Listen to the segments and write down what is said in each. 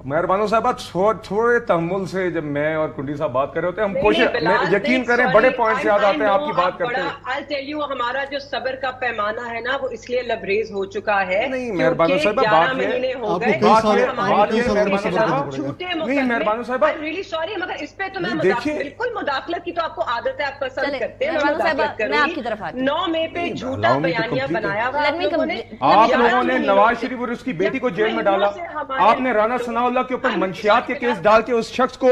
मेहरबानो साहब थोड़े तहम्मुल से जब मैं और कुंडी साहब बात कर रहे होते हैं हम कोशिश यकीन करें बड़े पॉइंट से याद आते हैं आपकी बात करते हैं। I'll tell you, हमारा जो सब्र का पैमाना है ना वो इसलिए लबरेज हो चुका है। नहीं मेहरबानो साहब बात ये नहीं मेहरबानो साहब रियली सॉरी मगर इस पे तो मैं बिल्कुल मुदाखलत की तो आपको आदत है, आप पसंद करते हैं। मैं आपकी तरफ आती हूँ। 9 मई पे झूठा बयानिया बनाया हुआ आप लोगों ने नवाज शरीफ और उसकी बेटी को जेल में डाला, आपने राना सनाउल्लाह के ऊपर मंशियात के केस डाल के उस शख्स को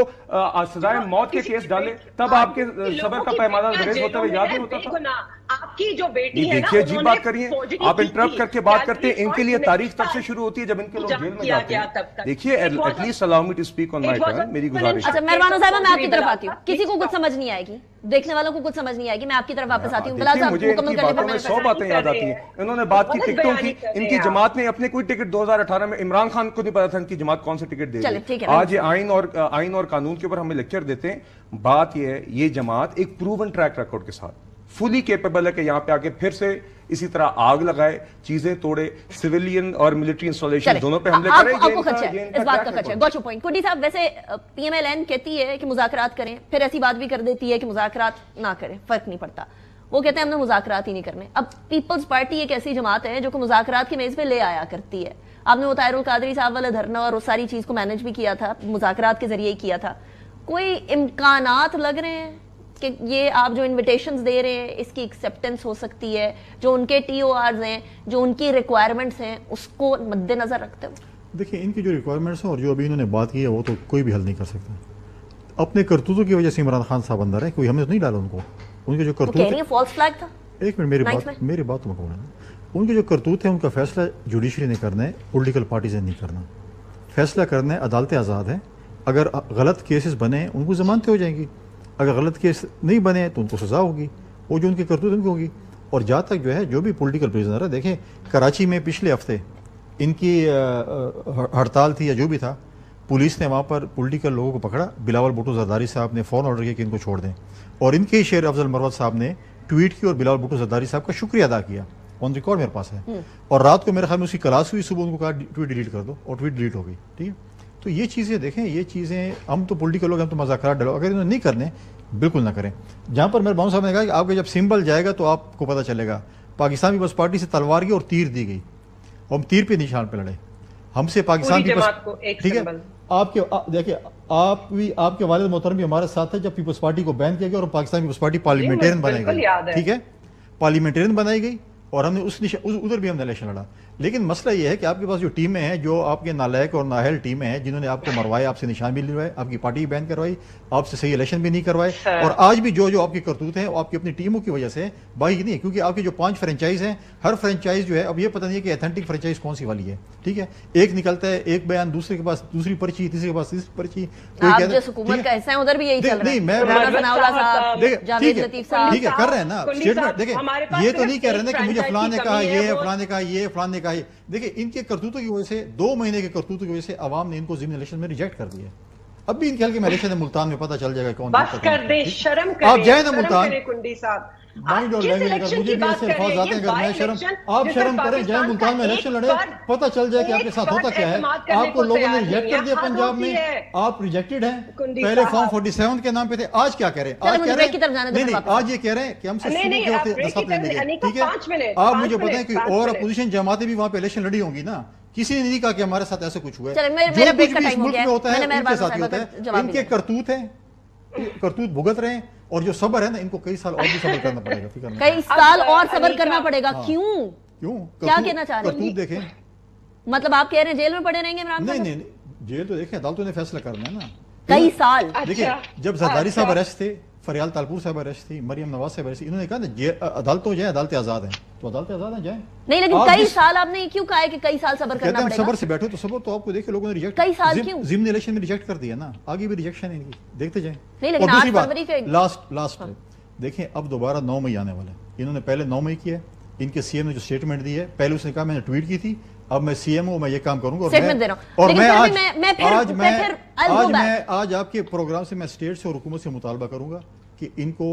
सजाए मौत के केस डाले, तब आपके सबर का पैमाना रेज होता हुआ याद नहीं होता था? आपकी जो बेटी है देखिए अजीब बात करिए, आप इंटरप्ट करके बात करते हैं। इनके लिए तारीख तब से शुरू होती है जब इनके लोग जेल में जाते हैं। देखिए at least allow me to speak on my turn, मेरी गुजारिश। अच्छा मेहरबानो साहब मैं आपकी तरफ आती हूँ, किसी को कुछ समझ नहीं आएगी, देखने वालों को कुछ समझ नहीं आएगी, मैं आपकी तरफ वापस आती हूँ। मुझे इनकी बातों में 100 बातें याद आती हैं। इन्होंने बात की टिकटों की, इनकी जमात ने अपने कोई टिकट 2018 में इमरान खान को नहीं पता था इनकी जमात कौन से टिकट दे रही है। आज ये आइन और कानून के ऊपर हमें लेक्चर देते हैं। बात ये है ये जमात एक प्रूवन ट्रैक रिकॉर्ड के साथ फुली केपेबल है कि यहाँ पे आके फिर से इसी तरह आग लगाए, चीजें तोड़े, सिविलियन और मिलिट्री इंस्टॉलेशन दोनों पे हमले करे। आपको खर्चा है इस बात का, खर्चा है। Got your point. कुंडी साहब वैसे पीएमएलएन कहती है कि मुज़ाकरात करें, फिर ऐसी बात भी कर देती है कि मुज़ाकरात ना करें, फर्क नहीं पड़ता। वो कहते हैं हमने मुज़ाकरात ही नहीं करने। अब पीपल्स पार्टी एक ऐसी जमात है जो कि मुज़ाकरात की मेज पे ले आया करती है। आपने वो ताहिरुल कादरी साहब वाला धरना और उस सारी चीज को मैनेज भी किया था, मुज़ाकरात के जरिए ही किया था। कोई इम्कानात लग रहे हैं कि ये आप जो इन्विटेशंस दे रहे हैं इसकी एक्सेप्टेंस हो सकती है, जो उनके टीओआरस हैं, जो उनकी रिक्वायरमेंट्स हैं, उसको मद्देनजर रखते हुए? देखिए इनकी जो रिक्वायरमेंट्स हैं और जो अभी इन्होंने बात की है वो तो कोई भी हल नहीं कर सकता। अपने करतूतों की वजह से इमरान खान साहब अंदर है, कोई हमने तो नहीं डाला उनको। उनके जो करतूत फॉल्स फ्लैग था। एक मिनट मेरी बात तो उनके जो करतूत है उनका फैसला जुडिशरी ने करना है, पॉलिटिकल पार्टीज ने नहीं करना। फैसला करना है, अदालतें आज़ाद हैं। अगर गलत केसेस बने उनको जमानतें हो जाएंगी, अगर गलत केस नहीं बने तो उनको सज़ा होगी, वो जो उनकी करतूत उनकी होगी। और जहाँ तक जो है जो भी पॉलिटिकल प्रिजनर है, देखें कराची में पिछले हफ्ते इनकी हड़ताल थी या जो भी था, पुलिस ने वहाँ पर पॉलिटिकल लोगों को पकड़ा। बिलावल भुट्टो जरदारी साहब ने फ़ौरन ऑर्डर किया कि इनको छोड़ दें, और इनके ही शेर अफजल मरवत साहब ने ट्वीट की और बिलावल भुट्टो जरदारी साहब का शुक्रिया अदा किया। ऑन रिकॉर्ड मेरे पास है। और रात को मेरे ख्याल में उसकी क्लास हुई, सुबह उनको कहा ट्वीट डिलीट कर दो, और ट्वीट डिलीट हो गई। ठीक है, तो ये चीज़ें देखें, ये चीज़ें हम तो पॉलिटिकल लोग, हम तो मज़ाकरात डालो, अगर इन्होंने नहीं करने बिल्कुल ना करें। जहाँ पर मेरे बाबू साहब ने कहा कि आपका जब सिंबल जाएगा तो आपको पता चलेगा। पाकिस्तान पीपल्स पार्टी से तलवार की और तीर दी गई, और हम तीर पे निशान पे लड़े। हमसे पाकिस्तान पीपल्स, ठीक है, आपके देखिए आप भी, आपके वालिद मोहतरम भी हमारे साथ है जब पीपल्स पार्टी को बैन किया गया और पाकिस्तान पीपल्स पार्टी पार्लियामेंटेरियन बनाई गई। ठीक है, पार्लियामेंटेरियन बनाई गई और हमने उधर भी हमने इलेक्शन लड़ा। लेकिन मसला ये है कि आपके पास जो टीमें हैं, जो आपके नालायक और नाअहल टीमें हैं, जिन्होंने आपको मरवाया, आपसे निशान भी लिलवाए, आपकी पार्टी बैन करवाई, आपसे सही इलेक्शन भी नहीं करवाए, और आज भी जो आपकी करतूत हैं वो आपकी अपनी टीमों की वजह से बाकी नहीं है। क्योंकि आपकी जो 5 फ्रेंचाइज हैं, हर फ्रेंचाइज जो है, अब ये पता नहीं है कि एथेंटिक फ्रेंचाइज कौन सी वाली है। ठीक है, एक निकलता है एक बयान, दूसरे के पास दूसरी पर्ची, तीसरे के पास तीसरी पर्ची। हुकूमत का हिस्सा है उधर भी यही चल रहा है। नहीं मैं ठीक है कर रहे हैं ना स्टेटमेंट। देखिए ये तो नहीं कह रहे ना कि मुझे फलां ने कहा ये, फलां ने कहा ये, फलां ने कहा ये। देखिए इनके करतूतों की वजह से 2 महीने के करतूतों की वजह से अवाम ने इनको ज़िमनी इलेक्शन में रिजेक्ट कर दिया। अब भी इनके हल्के में इलेक्शन है मुल्तान में, पता चल जाएगा कौन बस कर दे, शर्म करें, आप जाए ना मुल्तान। कुंडी साहब माइंड और लैंग्वेज का मुझे भी ऐसे अल्फाज आते हैं, अगर मैं शर्म, आप शर्म करें, जाए मुल्तान में इलेक्शन लड़े, पता चल जाए कि आपके साथ होता क्या है। आपको लोगों ने रिजेक्ट कर दिया पंजाब में, आप रिजेक्टेड हैं। पहले फॉर्म 47 के नाम पे थे, आज क्या कह रहे हैं? आज कह रहे हैं नहीं, आज ये कह रहे हैं कि हमसे ठीक है। आप मुझे बताएं कि और अपोजिशन जमातें भी वहां पे इलेक्शन लड़ी होंगी ना, किसी ने नहीं कहा कि हमारे साथ ऐसा कुछ हुआ है। जो कुछ भी इस मुल्क में होता है उनके साथ ही होता है। इनके करतूत हैं, करतूत भुगत रहे हैं, और जो सब्र है ना, इनको कई साल और भी सब्र करना पड़ेगा। कई साल और सब्र करना पड़ेगा। क्यों क्या कहना चाह रहे हैं? करतूत देखें, मतलब आप कह रहे हैं जेल में पड़े रहेंगे इमरान खान? नहीं, जेल तो देखें, अदालतों ने फैसला करना है ना। कई साल। देखिए जब जरदारी साहब अरेस्ट थे, फरियाल तालपुर साहब अरेस्ट थी, मरियम नवाज साहब अरेस्ट थी, इन्होंने कहा ना अदालतों जाए, अदालतें आजाद हैं, तो अदालतें आजाद हैं, जाए। नहीं लेकिन कई साल आपने क्यों कहा है कि कई साल सब्र करना पड़ेगा? सब्र से बैठो तो सब्र तो आपको देखिए लोगों ने रिजेक्ट, कई साल क्यों? ज़िमनी इलेक्शन में रिजेक्ट कर दिया ना, आगे भी रिजेक्शन है इनकी, देखते जाएं। नहीं लेकिन 8 फरवरी के लास्ट देखें, अब दोबारा 9 मई आने वाला है। इन्होंने पहले 9 मई किया, इनके सीएम ने जो स्टेटमेंट दी है, पहले उसने कहा मैंने ट्वीट की थी, अब मैं सीएम हूं, मैं ये काम करूंगा, और मैं आज आपके प्रोग्राम से मैं स्टेट से और हुकूमत से मुतालबा करूंगा कि इनको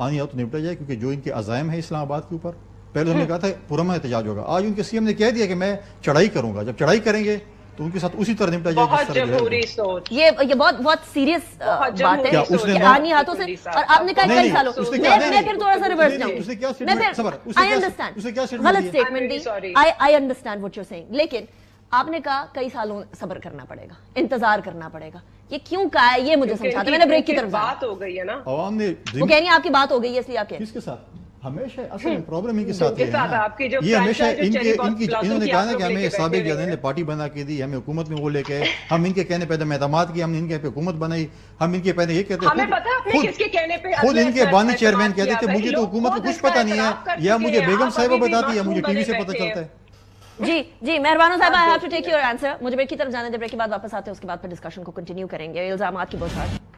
आनी तो निपटा जाए, क्योंकि जो इनके अज़ाइम है इस्लामाबाद के ऊपर, पहले हमने कहा था पुरअमन एहतजाज होगा, आज उनके सीएम ने कह दिया कि मैं चढ़ाई करूंगा। जब चढ़ाई करेंगे तो उनके साथ उसी तरह निपटा जाए बहुत जमहूरी सोच। ये बहुत सीरियस बात है कि आनी हाथों से, और आपने कहा कई सालों, मैं फिर थोड़ा सा रिवर्स जाऊंगी, मैं फिर आई अंडरस्टैंड गलत स्टेटमेंट दी, I understand what you are saying, लेकिन आपने कहा कई सालों सब्र करना पड़ेगा, इंतजार करना पड़ेगा, ये क्यों कहा है ये मुझे समझाते, मैंने ब्रेक की तरफ बात हो गई है ना, आवाम ने वो कह रही है आपकी बात हो गई है इसलिए आप कह रहे हैं। किसके साथ? हमेशा असल में प्रॉब्लम इनके साथ जिनके साथ आपकी जो ये हमेशा franchise जो इन्होंने कहा ना कि हमें लेके साबिक बैठे जनरल ने पार्टी बना के दी, हमें हुकूमत में वो लेके आए, हम इनके कहने पे एतमाद किया, हमने इनके पे हुकूमत बनाई, हम इनके पहले ये कहते हमें पता है आपने किसके कहने पे खुद इनके बानी चेयरमैन कहते थे किया, मुझे तो लोग हुकूमत को खुद कुछ इसका पता नहीं एतराफ कर है, या चुके मुझे हैं, बेगम आप साहिबा अभी भी बताती है, मुझे मासूम टीवी से बने पता बैठे चलता हैं। है। जी मेहरबान साहब, I have to take your answer, मुझे ब्रेक की तरफ जाने दे, ब्रेक के बाद वापस आते हैं, उसके बाद फिर डिस्कशन को कंटिन्यू करेंगे, इल्जामात की बौछार।